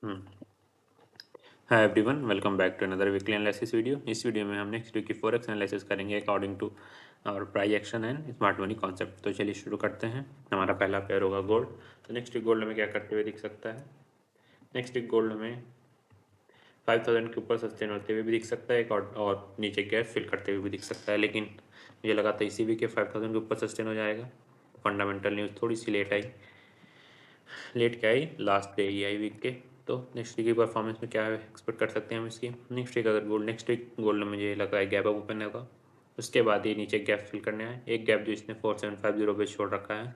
Hmm. Hi everyone, welcome back to another weekly analysis video. इस video में हम next week की forex analysis करेंगे अकॉर्डिंग टू और price action and smart money concept. तो चलिए शुरू करते हैं। हमारा पहला पेयर होगा गोल्ड। तो नेक्स्ट वीक गोल्ड में क्या करते हुए दिख सकता है? नेक्स्ट वीक गोल्ड में 5000 के ऊपर सस्टेन होते हुए भी दिख सकता है और नीचे गैप फिल करते हुए भी दिख सकता है, लेकिन मुझे लगा था इसी वीक के 5000 के ऊपर सस्टेन हो जाएगा। फंडामेंटल न्यूज़ थोड़ी सी लेट क्या आई, लास्ट डे ही आई वीक के। तो नेक्स्ट वीक की परफॉर्मेंस में क्या एक्सपेक्ट कर सकते हैं हम इसकी? नेक्स्ट वीक गोल्ड में मुझे लग रहा है गैप अप ओपन होगा। उसके बाद ये नीचे गैप फिल करने आए, एक गैप जो इसने 4750 पे छोड़ रखा है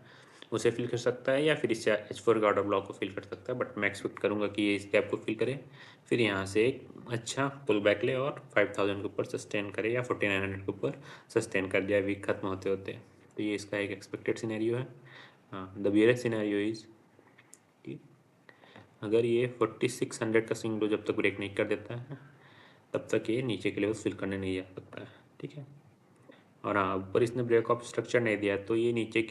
उसे फिल कर सकता है, या फिर इससे H4 का ऑर्डर ब्लॉक को फिल कर सकता है। बट मैं एक्सपेक्ट करूंगा कि ये इस गैप को फिल करे, फिर यहाँ से एक अच्छा पुल बैक ले और 5000 के ऊपर सस्टेन करे या 4900 के ऊपर सस्टेन कर जाए वीक खत्म होते होते। तो ये इसका एक एक्सपेक्टेड सिनेरियो है। हाँ, द बियरेस्ट सिनेरियो इज कि अगर ये 4600 का स्विंग लो जब तक ब्रेक नहीं कर देता है तब तक ये नीचे के लेवल फिल करने नहीं जा सकता है। ठीक है। और हाँ, ऊपर इसने ब्रेक ऑफ स्ट्रक्चर नहीं दिया तो ये नीचे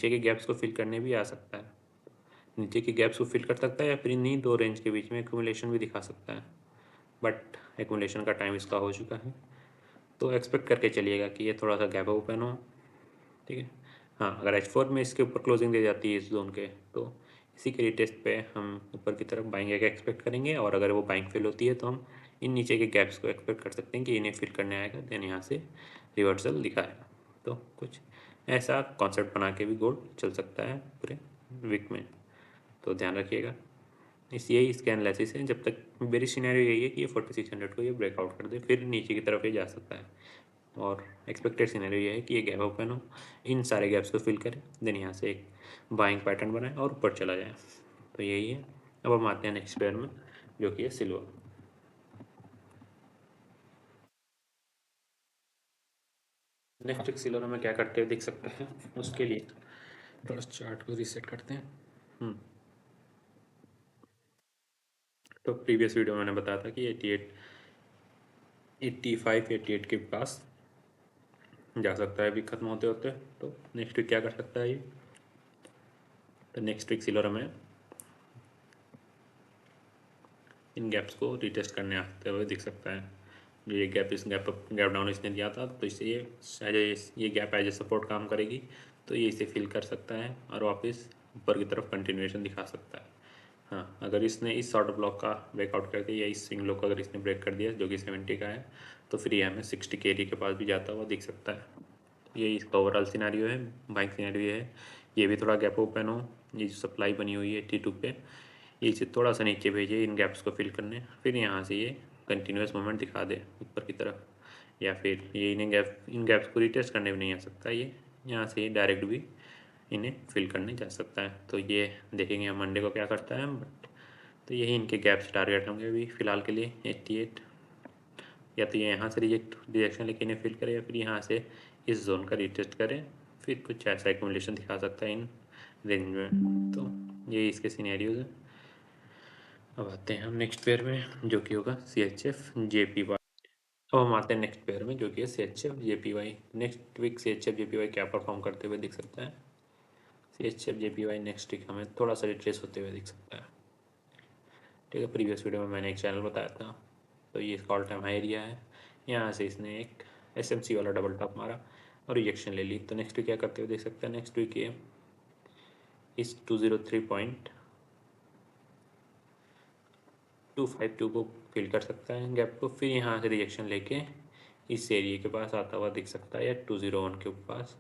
के गैप्स को फिल करने भी आ सकता है। नीचे के गैप्स को फिल कर सकता है या फिर इन्हीं दो रेंज के बीच में एक्यूमुलेशन भी दिखा सकता है। बट एक्यूमुलेशन का टाइम इसका हो चुका है, तो एक्सपेक्ट करके चलिएगा कि ये थोड़ा सा गैप ओपन हो। ठीक है। हाँ, अगर H4 में इसके ऊपर क्लोजिंग दे जाती है इस जोन के, तो इसी के रिटेस्ट पे हम ऊपर की तरफ बाइंग का एक्सपेक्ट करेंगे, और अगर वो बाइंग फेल होती है तो हम इन नीचे के गैप्स को एक्सपेक्ट कर सकते हैं कि इन्हें फिल करने आएगा, देन यहाँ से रिवर्सल दिखाएगा। तो कुछ ऐसा कॉन्सेप्ट बना के भी गोल्ड चल सकता है पूरे वीक में, तो ध्यान रखिएगा। यही इसका एनालिसिस है। जब तक मेरी सिनेरियो यही है कि ये 4600 को ये ब्रेकआउट कर दे, फिर नीचे की तरफ ये जा सकता है। और एक्सपेक्टेड सिनेरियो ये है कि ये गैप ओपन हो, इन सारे गैप्स को फिल करे, देन यहाँ से एक बाइंग पैटर्न बनाए और ऊपर चला जाए। तो यही है। अब हम आते हैं नेक्स्ट पेयर में, जो कि है सिल्वर। नेक्स्ट एक सिल्वर में क्या करते हुए दिख सकते हैं, उसके लिए थोड़ा चार्ट को रीसेट करते हैं। तो प्रीवियस वीडियो में मैंने बताया था कि 85 88 के पास जा सकता है अभी खत्म होते होते। तो नेक्स्ट वीक क्या कर सकता है ये? तो नेक्स्ट वीक सिल्वर में इन गैप्स को रिटेस्ट करने आते हुए दिख सकता है। जो ये गैप डाउन इसने दिया था, तो इससे ये गैप एज ए सपोर्ट काम करेगी, तो ये इसे फिल कर सकता है और वापस ऊपर की तरफ कंटिन्यूएशन दिखा सकता है। हाँ, अगर इसने इस सॉर्ट ब्लॉक का ब्रेकआउट करके या इस स्विंग लो का अगर इसने ब्रेक कर दिया जो कि 70 का है, तो फिर ये हमें 60 केरी के पास भी जाता हुआ दिख सकता है। ये इसका ओवरऑल सिनेरियो है, बाइंग सिनेरियो है। ये भी थोड़ा गैप ओपन हो, ये जो सप्लाई बनी हुई है T2 पे, ये इसे थोड़ा सा नीचे भेजे इन गैप्स को फिल करने, फिर यहाँ से ये कंटिन्यूस मूवमेंट दिखा दे ऊपर की तरफ, या फिर ये इन गैप्स को रिटेस्ट करने भी नहीं आ सकता, ये यहाँ से ये डायरेक्ट भी इन्हें फिल करने जा सकता है। तो ये देखेंगे हम मंडे को क्या करता है। बट तो यही इनके गैप्स टारगेट होंगे अभी फ़िलहाल के लिए 88। या तो ये यहाँ से रिजेक्शन लेके इन्हें फिल करे, या फिर यहाँ से इस जोन का रिटेस्ट करें, फिर कुछ ऐसा एक्यूमुलेशन दिखा सकता है इन रेंज में। तो ये इसके सीनेरियोज हैं। अब आते हैं हम नेक्स्ट पेयर में, जो कि होगा CHF JPY। अब हम आते हैं नेक्स्ट पेयर में, जो कि है CHF JPY। Next week CHF JPY क्या परफॉर्म करते हुए दिख सकता है? CHF JPY नेक्स्ट वीक हमें थोड़ा सा रिट्रेस होते हुए दिख सकता है। ठीक है, प्रीवियस वीडियो में मैंने एक चैनल बताया था, तो ये इसका ऑल टाइम हाई एरिया है। यहाँ से इसने एक SMC वाला डबल टॉप मारा और रिजेक्शन ले ली। तो नेक्स्ट वीक क्या करते हुए देख सकते हैं? नेक्स्ट वीक ये इस 203.252 को फिल कर सकता है गैप को, फिर यहाँ से रिजेक्शन लेके इस एरिया के पास आता हुआ दिख सकता है, या 201 के पास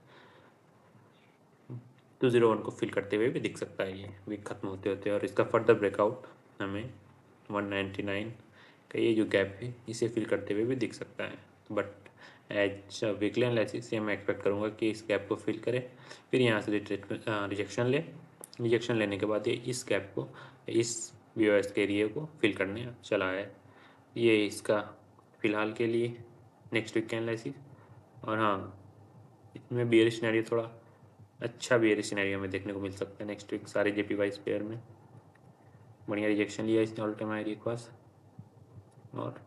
201 को फिल करते हुए भी दिख सकता है ये वीक खत्म होते होते। और इसका फर्दर ब्रेकआउट हमें 199 का ये जो गैप है इसे फिल करते हुए भी दिख सकता है। बट एज वीकली एनालिसिस ये मैं एक्सपेक्ट करूँगा कि इस गैप को फिल करे, फिर यहाँ से रिजेक्शन लेने के बाद ये इस गैप को, इस BOS के एरिया को फिल करने चला है। ये इसका फ़िलहाल के लिए नेक्स्ट वीक का एनालिसिस। और हाँ, इसमें बियरिश सिनेरियो थोड़ा अच्छा बियरिश सिनेरियो में देखने को मिल सकता है नेक्स्ट वीक सारे JPY पेयर में। बढ़िया रिजेक्शन लिया इसने ऑल टाइम हाई के पास, और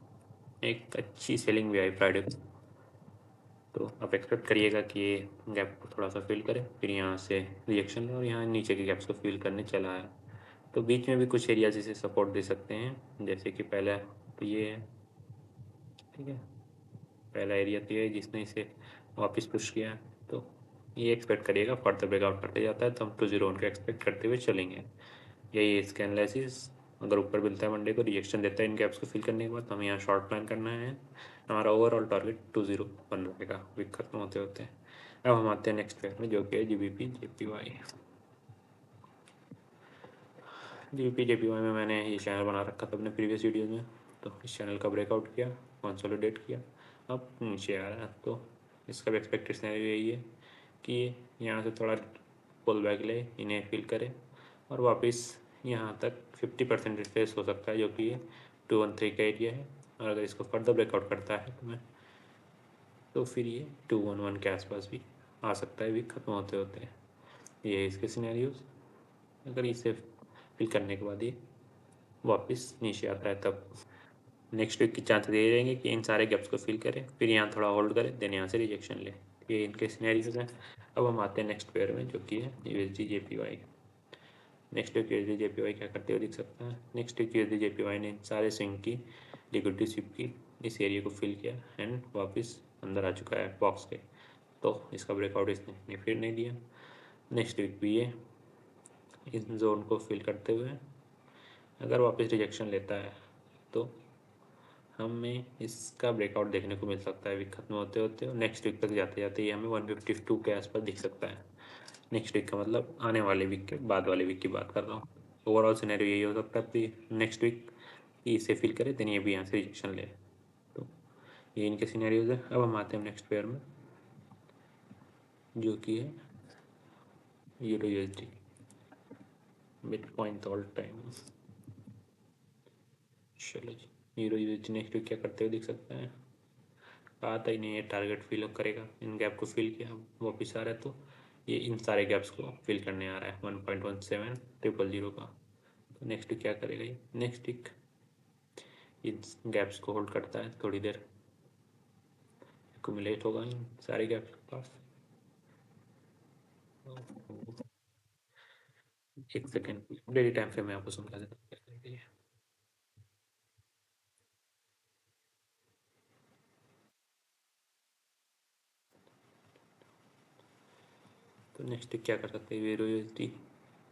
एक अच्छी सेलिंग भी आई फ्राइडे को। तो आप एक्सपेक्ट करिएगा कि ये गैप को थोड़ा सा फिल करे, फिर यहाँ से रिजेक्शन ले और यहाँ नीचे के गैप्स को फिल करने चला है। तो बीच में भी कुछ एरियाज इसे सपोर्ट दे सकते हैं, जैसे कि पहला तो ये है, ठीक है, पहला एरिया तो ये है जिसने इसे वापस पुश किया, तो ये एक्सपेक्ट करिएगा फर्दर ब्रेकआउट करते जाता है तो हम 201 का एक्सपेक्ट करते हुए चलेंगे। यही इसका एनालिसिस। अगर ऊपर मिलता है मंडे को, रिजेक्शन देता है इन गैप्स को फिल करने के बाद, तो हमें यहाँ शॉर्ट प्लान करना है। हमारा ओवरऑल टारगेट 201 रहेगा वीक खत्म होते होते। अब हम आते हैं नेक्स्ट पेयर में, जो कि है GBP JPY। GBP JPY में मैंने ये चैनल बना रखा था अपने प्रीवियस वीडियोज़ में, तो इस चैनल का ब्रेकआउट किया, कंसोलिडेट किया, अब नीचे आ रहा है। तो इसका भी एक्सपेक्टेड सिनेरियो यही है कि ये यहाँ से थोड़ा पुल बैक ले, इन्हें फिल करे और वापस यहाँ तक 50% रिट्रेस हो सकता है, जो कि ये 213 का एरिया है। और अगर इसको फर्दर ब्रेकआउट करता है तो फिर ये 211 के आसपास भी आ सकता है वीक खत्म होते होते। ये है इसके सिनेरियोज। अगर इसे फिल करने के बाद ये वापस नीचे आता है, तब नेक्स्ट वीक की चांसेस ये रहेंगे कि इन सारे गैप्स को फिल करें, फिर यहाँ थोड़ा होल्ड करें, देन यहाँ से रिजेक्शन ले। ये इनके सिनेरियोज हैं। अब हम आते हैं नेक्स्ट पेयर में, जो कि है USD JPY। Next week USD JPY क्या करते हुए दिख सकता है। नेक्स्ट वीक USD JPY ने सारे स्विंग की लिक्विडिटी स्वीप की, इस एरिया को फिल किया एंड वापस अंदर आ चुका है बॉक्स के, तो इसका ब्रेकआउट इसने फिर नहीं दिया। नेक्स्ट वीक भी ये इस जोन को फिल करते हुए अगर वापस रिजेक्शन लेता है, तो हमें इसका ब्रेकआउट देखने को मिल सकता है वीक खत्म होते होते। नेक्स्ट वीक तक जाते जाते ये हमें 152 के आसपास दिख सकता है। नेक्स्ट वीक का मतलब आने वाले वीक के बाद वाले वीक की बात कर रहा हूँ। ओवरऑल सिनेरियो यही हो सकता है कि नेक्स्ट वीक इसे फिल करे, देन ये भी यहाँ से रिजेक्शन ले। तो ये इनके सिनेरियोज है। अब हम आते हैं नेक्स्ट पेयर में, जो कि है euro USD bitcoin all time. चलो जी, यूरो USD नेक्स्ट वीक क्या करते हुए दिख सकता है। कहा था ही नहीं, ये टारगेट फिल करेगा, इन गैप को फिल किया, वापिस आ रहा है, तो ये इन सारे गैप्स को फिल करने आ रहा है 1.1700 का। तो नेक्स्ट वीक क्या करेगा ये, नेक्स्ट वीक इन गैप्स को होल्ड करता है थोड़ी देर, एक्यूमुलेट होगा इन सारे गैप्स के पास। एक सेकेंड, डेली टाइम फ्रेम में आपको समझा देता हूँ क्या करेगा ये। तो नेक्स्ट क्या कर सकते हैं, यूरो USD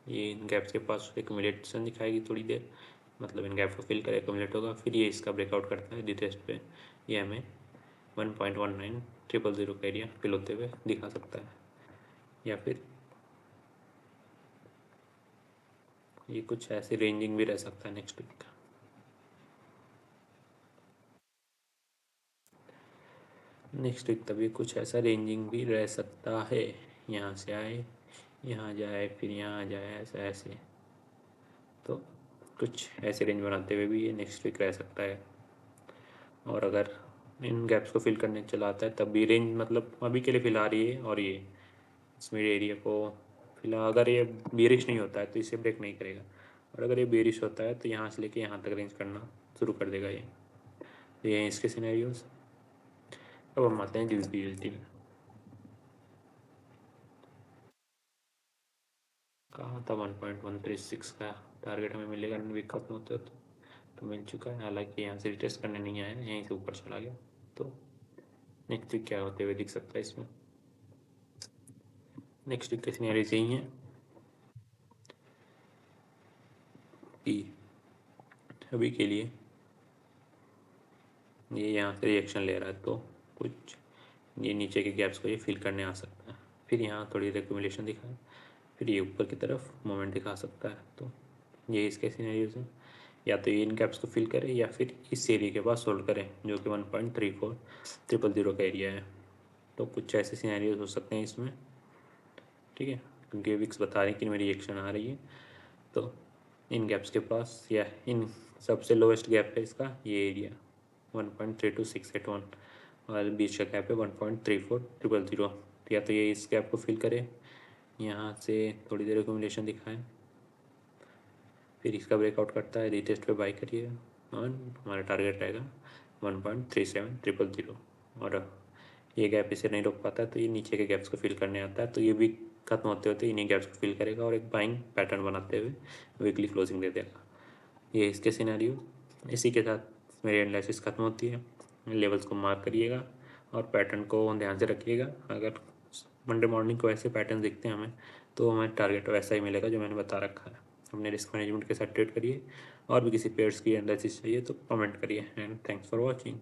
ये इन गैप्स के पास एक्यूमुलेशन दिखाएगी थोड़ी देर, मतलब इन गैप को फिल कर एक्यूमुलेट होगा, फिर ये इसका ब्रेकआउट करता है टेस्ट पे, ये हमें 1.1900 का एरिया फिल होते हुए दिखा सकता है। या फिर ये कुछ ऐसे रेंजिंग भी रह सकता है नेक्स्ट वीक का। नेक्स्ट वीक तभी कुछ ऐसा रेंजिंग भी रह सकता है, यहाँ से आए, यहाँ जाए, फिर यहाँ जाए, ऐसा ऐसे, तो कुछ ऐसे रेंज बनाते हुए भी ये नेक्स्ट वीक रह सकता है। और अगर इन गैप्स को फिल करने चला आता है, तब भी रेंज मतलब अभी के लिए फिलहाल रही है, और ये इस मिड एरिया को फिलहाल अगर ये बेरिश नहीं होता है तो इसे ब्रेक नहीं करेगा, और अगर ये बेरिश होता है तो यहाँ से लेके यहाँ तक रेंज करना शुरू कर देगा ये। तो ये हैं इसके सिनेरियोज। अब हम आते हैं GBP USD में। कहा था 1.136 का टारगेट हमें मिलेगा वीक खत्म होते होते, तो मिल चुका है। हालांकि यहाँ से रिटेस्ट करने नहीं आया, यहीं से ऊपर चला गया। तो नेक्स्ट वीक क्या होते हुए दिख सकता है इसमें, नेक्स्ट वीक के सिनेरियोज यही हैं कि अभी के लिए ये यहाँ से रिएक्शन ले रहा है, तो कुछ ये नीचे के गैप्स को ये फिल करने आ सकता है, फिर यहाँ थोड़ी एक्यूमुलेशन दिखाए, फिर ये ऊपर की तरफ मोमेंट दिखा सकता है। तो ये इसके सिनेरियोज हैं, या तो ये इन गैप्स को फिल करें या फिर इस एरिया के पास होल्ड करें, जो कि 1.34000 का एरिया है। तो कुछ ऐसे सिनेरियोज हो सकते हैं इसमें, ठीक है, क्योंकि विक्स बता रहे हैं कि इनमें रिएक्शन आ रही है। तो इन गैप्स के पास या इन सबसे लोवेस्ट गैप है इसका ये एरिया 1.32681, और बीच का गैप है 1.34000। या तो ये इस गैप को फिल करे, यहाँ से थोड़ी देर एक्यूमुलेशन दिखाएं, फिर इसका ब्रेकआउट करता है, रीटेस्ट पे बाई करिए, और हमारा टारगेट रहेगा 1.37000। और ये गैप इसे नहीं रोक पाता, तो ये नीचे के गैप्स को फिल करने आता है, तो ये वीक खत्म होते होते इन्हीं गैप्स को फिल करेगा और एक बाइंग पैटर्न बनाते हुए वीकली क्लोजिंग दे देगा। ये इसके सिनेरियो। इसी के साथ मेरी एनालिसिस खत्म होती है। लेवल्स को मार्क करिएगा और पैटर्न को ध्यान से रखिएगा। अगर मंडे मॉर्निंग को ऐसे पैटर्न दिखते हैं हमें, तो हमें टारगेट वैसा ही मिलेगा जो मैंने बता रखा है। अपने रिस्क मैनेजमेंट के साथ ट्रेड करिए। और भी किसी पेयर्स की एनालिसिस चाहिए तो कमेंट करिए। And thanks for watching.